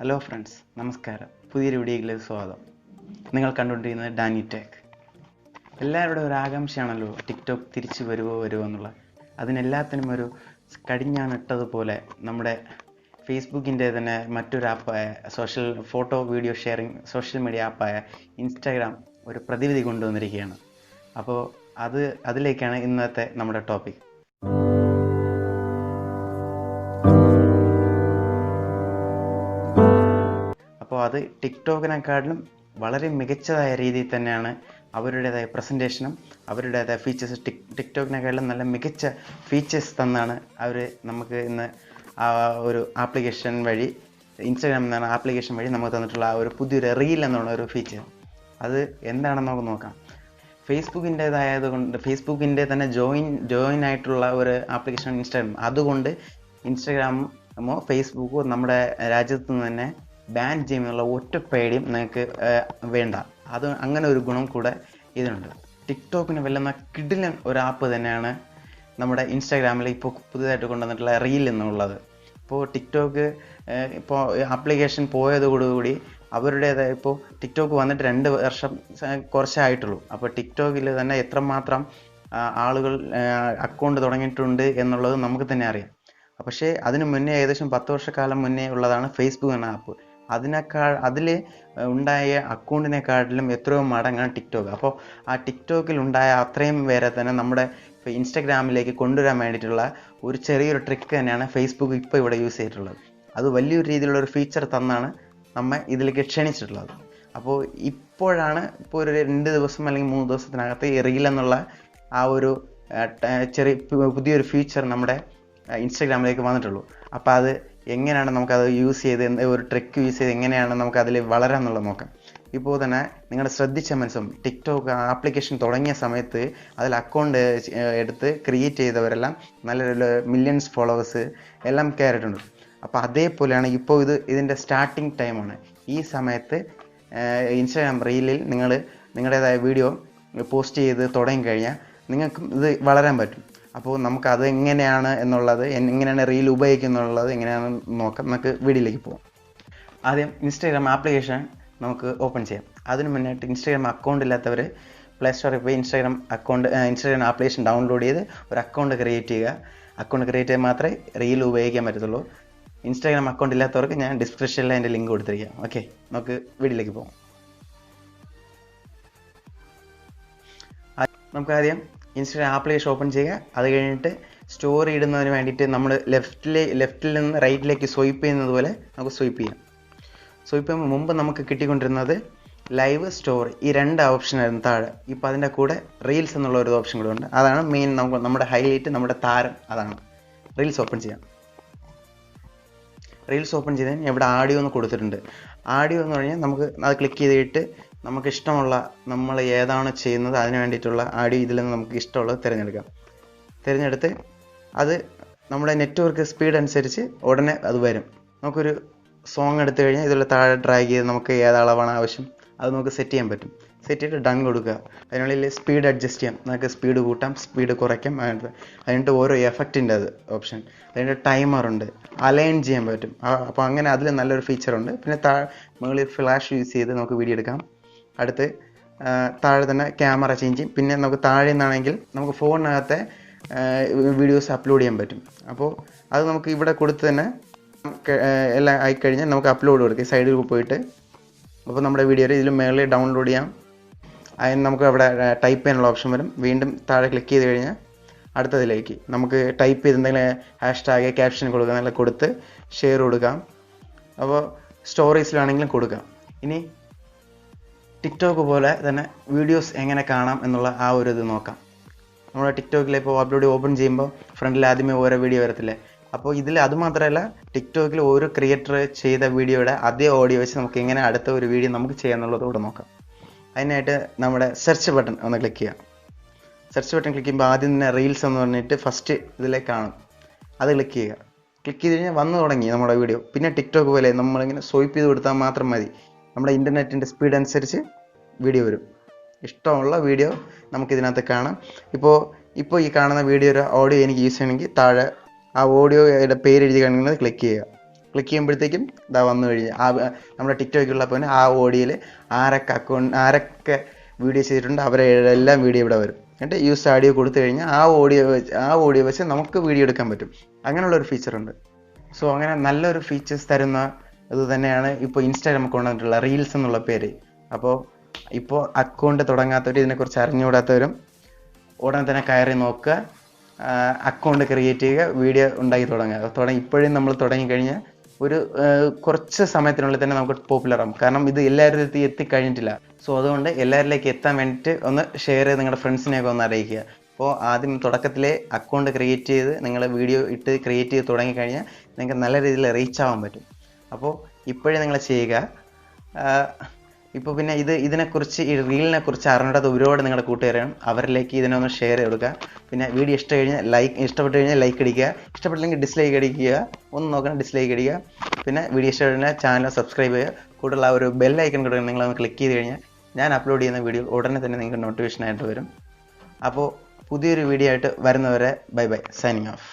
Hello friends, നമസ്കാരം. പുതിയൊരു വീഡിയോയിലേക്ക് സ്വാഗതം. നിങ്ങൾ കണ്ടുകൊണ്ടിരിക്കുന്നത് ഡാനി ടെക്. എല്ലാവരുടെ ഒരു ആകാംക്ഷയാണല്ലോ ടിക്ടോക്ക് തിരിച്ചു വരുമോ എന്നുള്ള. അതിനെല്ലാത്തിനും ഒരു കടിഞ്ഞാണിട്ടതുപോലെ നമ്മുടെ ഫേസ്ബുക്കിൻ്റെ തന്നെ മറ്റൊരു ആപ്പായ photo video sharing social media ആപ്പായ ഇൻസ്റ്റാഗ്രാം ഒരു പ്രതിവിധി കൊണ്ടുവന്നിരിക്കുകയാണ്. അപ്പോൾ അതിലേക്കാണ് ഇന്നത്തെ നമ്മുടെ ടോപ്പിക്. അപ്പോൾ അത് ടിക്ടോക്കിനെക്കാട്ടിലും വളരെ മികച്ചതായ രീതിയിൽ തന്നെയാണ് അവരുടേതായ പ്രസൻറ്റേഷനും അവരുടേതായ ഫീച്ചേഴ്സ് ടിക്ടോക്കിനെക്കാട്ടിലും നല്ല മികച്ച ഫീച്ചേഴ്സ് തന്നാണ് അവർ നമുക്ക് ഇന്ന് ഒരു ആപ്ലിക്കേഷൻ വഴി ഇൻസ്റ്റാഗ്രാം എന്ന ആപ്ലിക്കേഷൻ വഴി നമുക്ക് തന്നിട്ടുള്ള ഒരു പുതിയൊരു റീൽ എന്നുള്ള ഒരു ഫീച്ചർ. അത് എന്താണെന്ന് നമുക്ക് നോക്കാം. ഫേസ്ബുക്കിൻ്റെ തന്നെ ജോയിൻ ആയിട്ടുള്ള ഒരു ആപ്ലിക്കേഷൻ ഇൻസ്റ്റാഗ്രാം. അതുകൊണ്ട് ഇൻസ്റ്റാഗ്രാമോ ഫേസ്ബുക്കോ നമ്മുടെ രാജ്യത്ത് നിന്ന് തന്നെ ബാൻ ചെയ്യുമെന്നുള്ള ഒറ്റ പേടിയും നിങ്ങൾക്ക് വേണ്ട. അത് അങ്ങനെ ഒരു ഗുണം കൂടെ ഇതിനുണ്ട്. ടിക്ടോക്കിന് വെല്ലുന്ന കിടിലൻ ഒരു ആപ്പ് തന്നെയാണ് നമ്മുടെ ഇൻസ്റ്റാഗ്രാമിൽ ഇപ്പോൾ പുതുതായിട്ട് കൊണ്ടുവന്നിട്ടുള്ള റീൽ എന്നുള്ളത്. ഇപ്പോൾ ടിക്ടോക്ക് ഇപ്പോൾ ആപ്ലിക്കേഷൻ പോയതോടുകൂടി അവരുടേതായ ഇപ്പോൾ ടിക്ടോക്ക് വന്നിട്ട് 2 വർഷം കുറച്ചായിട്ടുള്ളൂ. അപ്പോൾ ടിക്ടോക്കിൽ തന്നെ എത്രമാത്രം ആളുകൾ അക്കൗണ്ട് തുടങ്ങിയിട്ടുണ്ട് എന്നുള്ളത് നമുക്ക് തന്നെ അറിയാം. പക്ഷേ അതിന് മുന്നേ ഏകദേശം 10 വർഷക്കാലം മുന്നേ ഉള്ളതാണ് ഫേസ്ബുക്ക് എന്ന ആപ്പ്. അതിൽ ഉണ്ടായ അക്കൗണ്ടിനെക്കാട്ടിലും എത്രയോ മടങ്ങാണ് ടിക്ടോക്ക്. അപ്പോൾ ആ ടിക്ടോക്കിൽ ഉണ്ടായ അത്രയും പേരെ തന്നെ നമ്മുടെ ഇൻസ്റ്റാഗ്രാമിലേക്ക് കൊണ്ടുവരാൻ വേണ്ടിയിട്ടുള്ള ഒരു ചെറിയൊരു ട്രിക്ക് തന്നെയാണ് ഫേസ്ബുക്ക് ഇപ്പോൾ ഇവിടെ യൂസ് ചെയ്തിട്ടുള്ളത്. അത് വലിയൊരു രീതിയിലുള്ള ഒരു ഫീച്ചർ തന്നാണ് നമ്മെ ഇതിലേക്ക് ക്ഷണിച്ചിട്ടുള്ളത്. അപ്പോൾ ഇപ്പോഴാണ് ഇപ്പോൾ ഒരു 2 ദിവസം അല്ലെങ്കിൽ 3 ദിവസത്തിനകത്ത് ഈ റീൽ എന്നുള്ള ആ ഒരു പുതിയൊരു ഫീച്ചർ നമ്മുടെ ഇൻസ്റ്റാഗ്രാമിലേക്ക് വന്നിട്ടുള്ളൂ. അപ്പോൾ അത് എങ്ങനെയാണ് നമുക്കത് യൂസ് ചെയ്ത് ഒരു ട്രിക്ക് യൂസ് ചെയ്ത് എങ്ങനെയാണ് നമുക്ക് അതിൽ വളരാമെന്നുള്ളത് നോക്കാം. ഇപ്പോൾ തന്നെ നിങ്ങൾ ശ്രദ്ധിച്ച മനസ്സിലാവും, ടിക്ടോക്ക് ആപ്ലിക്കേഷൻ തുടങ്ങിയ സമയത്ത് അതിൽ അക്കൗണ്ട് എടുത്ത് ക്രിയേറ്റ് ചെയ്തവരെല്ലാം നല്ല മില്യൺസ് ഫോളോവേഴ്സ് എല്ലാം കയറിയിട്ടുണ്ട്. അപ്പോൾ അതേപോലെയാണ് ഇപ്പോൾ ഇതിൻ്റെ സ്റ്റാർട്ടിങ് ടൈമാണ്. ഈ സമയത്ത് ഇൻസ്റ്റാഗ്രാം റീലിൽ നിങ്ങളുടേതായ വീഡിയോ പോസ്റ്റ് ചെയ്ത് തുടങ്ങിക്കഴിഞ്ഞാൽ നിങ്ങൾക്കും ഇത് വളരാൻ പറ്റും. അപ്പോൾ നമുക്ക് അത് എങ്ങനെയാണ് എന്നുള്ളത്, എങ്ങനെയാണ് റീൽ ഉപയോഗിക്കുന്നുള്ളത് എങ്ങനെയാണെന്ന് നോക്കാം. നമുക്ക് വീഡിയോയിലേക്ക് പോകാം. ആദ്യം ഇൻസ്റ്റാഗ്രാം ആപ്ലിക്കേഷൻ നമുക്ക് ഓപ്പൺ ചെയ്യാം. അതിന് മുന്നായിട്ട് ഇൻസ്റ്റാഗ്രാം അക്കൗണ്ട് ഇല്ലാത്തവർ പ്ലേ സ്റ്റോറിൽ പോയി ഇൻസ്റ്റാഗ്രാം ആപ്ലിക്കേഷൻ ഡൗൺലോഡ് ചെയ്ത് ഒരു അക്കൗണ്ട് ക്രിയേറ്റ് ചെയ്യുക. അക്കൗണ്ട് ക്രിയേറ്റ് ചെയ്താൽ മാത്രമേ റീൽ ഉപയോഗിക്കാൻ പറ്റത്തുള്ളൂ. ഇൻസ്റ്റാഗ്രാം അക്കൗണ്ട് ഇല്ലാത്തവർക്ക് ഞാൻ ഡിസ്ക്രിപ്ഷനിൽ അതിൻ്റെ ലിങ്ക് കൊടുത്തിരിക്കാം. ഓക്കെ, നമുക്ക് വീഡിയോയിലേക്ക് പോകാം. നമുക്ക് ആദ്യം ഇൻസ്റ്റാഗ്രാം ആപ്ലിക്കേഷൻ ഓപ്പൺ ചെയ്യുക. അത് കഴിഞ്ഞിട്ട് സ്റ്റോറി ഇടുന്നതിന് വേണ്ടിയിട്ട് നമ്മൾ ലെഫ്റ്റിൽ നിന്ന് റൈറ്റിലേക്ക് സ്വൈപ്പ് ചെയ്യുന്നത് പോലെ നമുക്ക് സ്വൈപ്പ് ചെയ്യാം. സ്വൈപ്പ് ചെയ്യുമ്പോൾ മുമ്പ് നമുക്ക് കിട്ടിക്കൊണ്ടിരുന്നത് ലൈവ്, സ്റ്റോറി, ഈ 2 ഓപ്ഷനായിരുന്നു താഴെ. ഇപ്പോൾ അതിൻ്റെ കൂടെ റീൽസ് എന്നുള്ള ഒരു ഓപ്ഷൻ കൂടെ ഉണ്ട്. അതാണ് മെയിൻ നമ്മുടെ ഹൈലൈറ്റ്, നമ്മുടെ താരം. അതാണ് റീൽസ് ഓപ്പൺ ചെയ്യാം. റീൽസ് ഓപ്പൺ ചെയ്താൽ ഇവിടെ ആഡിയോ എന്ന് കൊടുത്തിട്ടുണ്ട്. ആഡിയോ എന്ന് പറഞ്ഞാൽ നമുക്ക് അത് ക്ലിക്ക് ചെയ്തിട്ട് നമുക്ക് ഇഷ്ടമുള്ള, നമ്മൾ ഏതാണ് ചെയ്യുന്നത് അതിന് വേണ്ടിയിട്ടുള്ള ആഡിയോ ഇതിൽ നിന്ന് നമുക്ക് ഇഷ്ടമുള്ളത് തിരഞ്ഞെടുത്ത് അത് നമ്മുടെ നെറ്റ്വർക്ക് സ്പീഡ് അനുസരിച്ച് ഉടനെ അത് വരും. നമുക്കൊരു സോങ് എടുത്തു കഴിഞ്ഞാൽ ഇതിൽ താഴെ ഡ്രാഗ് ചെയ്ത് നമുക്ക് ഏതളവാണ് ആവശ്യം അത് നമുക്ക് സെറ്റ് ചെയ്യാൻ പറ്റും. സെറ്റ് ചെയ്തിട്ട് ഡൺ കൊടുക്കുക. അതിനുള്ളിൽ സ്പീഡ് അഡ്ജസ്റ്റ് ചെയ്യാം. നമുക്ക് സ്പീഡ് കൂട്ടാം, സ്പീഡ് കുറയ്ക്കാം. അതിൻ്റെ ഓരോ എഫക്റ്റിൻ്റെ ഓപ്ഷൻ, അതിൻ്റെ ടൈമറുണ്ട്, അലൈൻ ചെയ്യാൻ പറ്റും. അപ്പോൾ അങ്ങനെ അതിൽ നല്ലൊരു ഫീച്ചറുണ്ട്. പിന്നെ മുകളിൽ ഫ്ലാഷ് യൂസ് ചെയ്ത് നമുക്ക് വീഡിയോ എടുക്കാം. അടുത്ത് താഴെ തന്നെ ക്യാമറ ചേഞ്ച് ചെയ്യും. പിന്നെ നമുക്ക് താഴെ നിന്നാണെങ്കിൽ നമുക്ക് ഫോണിനകത്തെ വീഡിയോസ് അപ്ലോഡ് ചെയ്യാൻ പറ്റും. അപ്പോൾ അത് നമുക്ക് ഇവിടെ കൊടുത്ത് തന്നെ എല്ലാം ആയിക്കഴിഞ്ഞാൽ നമുക്ക് അപ്ലോഡ് കൊടുക്കുക. സൈഡിൽ പോയിട്ട് അപ്പോൾ നമ്മുടെ വീഡിയോ ഇതിൽ മേളിൽ ഡൗൺലോഡ് ചെയ്യാം. അതിന് നമുക്ക് അവിടെ ടൈപ്പ് ചെയ്യാനുള്ള ഓപ്ഷൻ വരും. വീണ്ടും താഴെ ക്ലിക്ക് ചെയ്ത് കഴിഞ്ഞാൽ അടുത്തതിലേക്ക് നമുക്ക് ടൈപ്പ് ചെയ്ത് എന്തെങ്കിലും ഹാഷ്ടാഗ് ക്യാപ്ഷൻ കൊടുക്കുക, കൊടുത്ത് ഷെയർ കൊടുക്കാം. അപ്പോൾ സ്റ്റോറീസിലാണെങ്കിലും കൊടുക്കാം. ഇനി ടിക്ടോക്ക് പോലെ തന്നെ വീഡിയോസ് എങ്ങനെ കാണാം എന്നുള്ള ആ ഒരു ഇത് നോക്കാം. നമ്മുടെ ടിക്ടോക്കിൽ ഇപ്പോൾ ഓപ്പൺ ചെയ്യുമ്പോൾ ഫ്രണ്ടിൽ ആദ്യമേ ഓരോ വീഡിയോ വരത്തില്ലേ. അപ്പോൾ ഇതിൽ അതുമാത്രമല്ല, ടിക്ടോക്കിൽ ഓരോ ക്രിയേറ്റർ ചെയ്ത വീഡിയോയുടെ അതേ ഓഡിയോ വെച്ച് നമുക്ക് എങ്ങനെ അടുത്ത ഒരു വീഡിയോ നമുക്ക് ചെയ്യാമെന്നുള്ളത് കൂടെ നോക്കാം. അതിനായിട്ട് നമ്മുടെ സെർച്ച് ബട്ടൺ ഒന്ന് ക്ലിക്ക് ചെയ്യാം. സെർച്ച് ബട്ടൺ ക്ലിക്ക് ചെയ്യുമ്പോൾ ആദ്യം തന്നെ റീൽസ് എന്ന് പറഞ്ഞിട്ട് ഫസ്റ്റ് ഇതിലേക്ക് കാണും. അത് ക്ലിക്ക് ചെയ്യുക. ക്ലിക്ക് ചെയ്ത് കഴിഞ്ഞാൽ വന്നു തുടങ്ങി നമ്മുടെ വീഡിയോ. പിന്നെ ടിക്ടോക്ക് പോലെ നമ്മളിങ്ങനെ സ്വൈപ്പ് ചെയ്ത് കൊടുത്താൽ മാത്രം മതി. നമ്മുടെ ഇൻ്റർനെറ്റിൻ്റെ സ്പീഡ് അനുസരിച്ച് വീഡിയോ വരും. ഇഷ്ടമുള്ള വീഡിയോ നമുക്കിതിനകത്ത് കാണാം. ഇപ്പോൾ ഈ കാണുന്ന വീഡിയോ ഒരു ഓഡിയോ എനിക്ക് യൂസ് ചെയ്യണമെങ്കിൽ താഴെ ആ ഓഡിയോയുടെ പേര് എഴുതി കാണിക്കുന്നത് ക്ലിക്ക് ക്ലിക്ക് ചെയ്യുമ്പോഴത്തേക്കും ഇതാ വന്നു കഴിഞ്ഞ് നമ്മുടെ ടിക്ടോക്കുള്ള പോലെ ആ ഓഡിയോയിൽ ആരൊക്കെ വീഡിയോ ചെയ്തിട്ടുണ്ട് അവരെ എല്ലാം വീഡിയോ ഇവിടെ വരും. എന്നിട്ട് യൂസ് ആഡിയോ കൊടുത്തു കഴിഞ്ഞാൽ ആ ഓഡിയോ വെച്ച് നമുക്ക് വീഡിയോ എടുക്കാൻ പറ്റും. അങ്ങനെയുള്ളൊരു ഫീച്ചറുണ്ട്. സോ അങ്ങനെ നല്ലൊരു ഫീച്ചേഴ്സ് തരുന്ന ഇത് തന്നെയാണ് ഇപ്പോൾ ഇൻസ്റ്റാഗ്രാം കൊണ്ടുവന്നിട്ടുള്ള റീൽസ് എന്നുള്ള പേര്. അപ്പോൾ ഇപ്പോൾ അക്കൗണ്ട് തുടങ്ങാത്തവരും ഇതിനെക്കുറിച്ച് അറിഞ്ഞുകൂടാത്തവരും ഉടനെ തന്നെ കയറി നോക്കുക, അക്കൗണ്ട് ക്രിയേറ്റ് ചെയ്യുക, വീഡിയോ ഉണ്ടാക്കി തുടങ്ങുക. ഇപ്പോഴും നമ്മൾ തുടങ്ങിക്കഴിഞ്ഞാൽ ഒരു കുറച്ച് സമയത്തിനുള്ളിൽ തന്നെ നമുക്ക് പോപ്പുലർ ആകും. കാരണം ഇത് എല്ലാവരും എത്തിക്കഴിഞ്ഞിട്ടില്ല. സോ അതുകൊണ്ട് എല്ലാവരിലേക്ക് എത്താൻ വേണ്ടിയിട്ട് ഒന്ന് ഷെയർ ചെയ്ത് നിങ്ങളുടെ ഫ്രണ്ട്സിനെയൊക്കെ ഒന്ന് അറിയിക്കുക. അപ്പോൾ ആദ്യം തുടക്കത്തിലെ അക്കൗണ്ട് ക്രിയേറ്റ് ചെയ്ത് നിങ്ങൾ വീഡിയോ ഇട്ട് ക്രിയേറ്റ് ചെയ്ത് തുടങ്ങിക്കഴിഞ്ഞാൽ നിങ്ങൾക്ക് നല്ല രീതിയിൽ റീച്ച് ആവാൻ പറ്റും. അപ്പോൾ ഇപ്പോഴേ നിങ്ങൾ ചെയ്യുക. ഇപ്പോൾ പിന്നെ ഇതിനെക്കുറിച്ച് ഈ റീലിനെ കുറിച്ച് അറിഞ്ഞിട്ട് ഒരുപാട് നിങ്ങളുടെ കൂട്ടുകാരാണ്, അവരിലേക്ക് ഇതിനൊന്ന് ഷെയർ ചെയ്ത് കൊടുക്കുക. പിന്നെ വീഡിയോ ഇഷ്ടപ്പെട്ട് കഴിഞ്ഞാൽ ലൈക്ക് അടിക്കുക, ഇഷ്ടപ്പെട്ടില്ലെങ്കിൽ ഡിസ്ലൈക്ക് അടിക്കുക, ഒന്നും നോക്കണം ഡിസ്ലൈക്ക് അടിക്കുക. പിന്നെ വീഡിയോ ഇഷ്ടപ്പെട്ടാൽ ചാനൽ സബ്സ്ക്രൈബ് ചെയ്യുക. കൂടുതൽ ആ ഒരു ബെൽ ഐക്കൺ കൊടുക്കുക, നിങ്ങളൊന്ന് ക്ലിക്ക് ചെയ്ത് കഴിഞ്ഞാൽ ഞാൻ അപ്ലോഡ് ചെയ്യുന്ന വീഡിയോ ഉടനെ തന്നെ നിങ്ങൾക്ക് നോട്ടിഫിക്കേഷൻ ആയിട്ട് വരും. അപ്പോൾ പുതിയൊരു വീഡിയോ ആയിട്ട് വരുന്നവരെ ബൈ ബൈ, സൈനിങ് ഓഫ്.